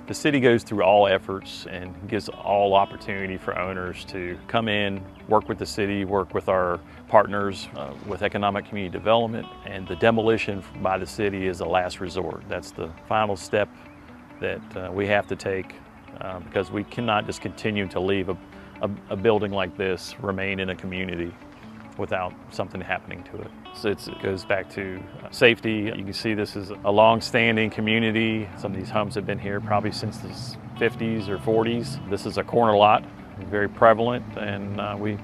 The city goes through all efforts and gives all opportunity for owners to come in, work with the city, work with our partners with economic community development, and the demolition by the city is a last resort. That's the final step that we have to take because we cannot just continue to leave a building like this remain in a community without something happening to it. So it goes back to safety. You can see this is a long-standing community. Some of these homes have been here probably since the 50s or 40s. This is a corner lot, very prevalent, and we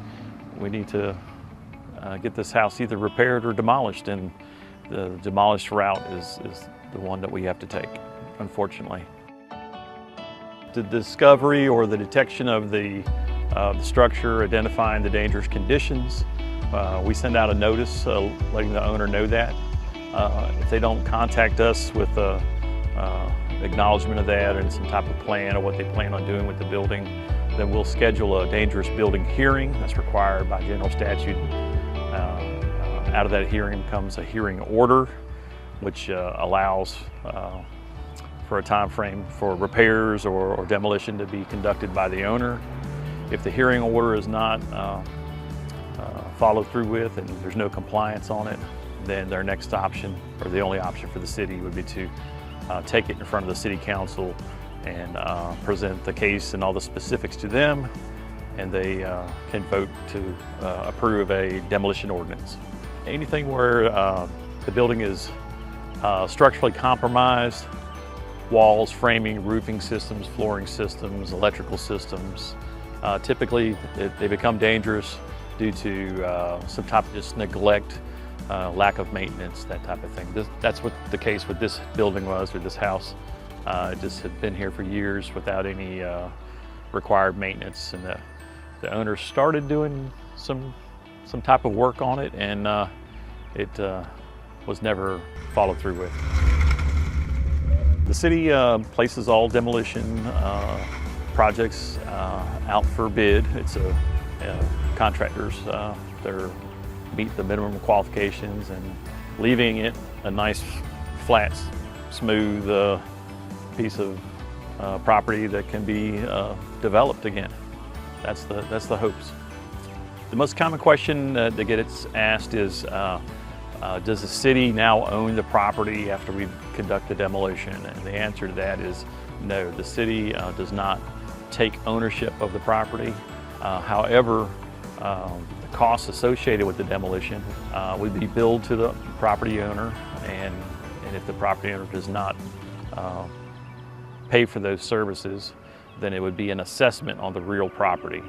need to get this house either repaired or demolished, and the demolished route is the one that we have to take, unfortunately. The discovery or the detection of the structure, identifying the dangerous conditions, we send out a notice letting the owner know that. If they don't contact us with acknowledgement of that and some type of plan or what they plan on doing with the building, then we'll schedule a dangerous building hearing that's required by general statute. Out of that hearing comes a hearing order, which allows for a time frame for repairs or demolition to be conducted by the owner. If the hearing order is not followed through with and there's no compliance on it, then their next option, or the only option for the city, would be to take it in front of the city council and present the case and all the specifics to them, and they can vote to approve a demolition ordinance. Anything where the building is structurally compromised, walls, framing, roofing systems, flooring systems, electrical systems, typically they become dangerous due to some type of just neglect, lack of maintenance, that type of thing. That's what the case with this building was, or this house. It just had been here for years without any required maintenance, and the owner started doing some type of work on it, and it was never followed through with. The city places all demolition projects out for bid. It's contractors that meet the minimum qualifications, and leaving it a nice, flat, smooth piece of property that can be developed again. That's the hopes. The most common question that gets asked is, does the city now own the property after we conduct the demolition? And the answer to that is no, the city does not take ownership of the property. However, the costs associated with the demolition would be billed to the property owner, and if the property owner does not pay for those services, then it would be an assessment on the real property.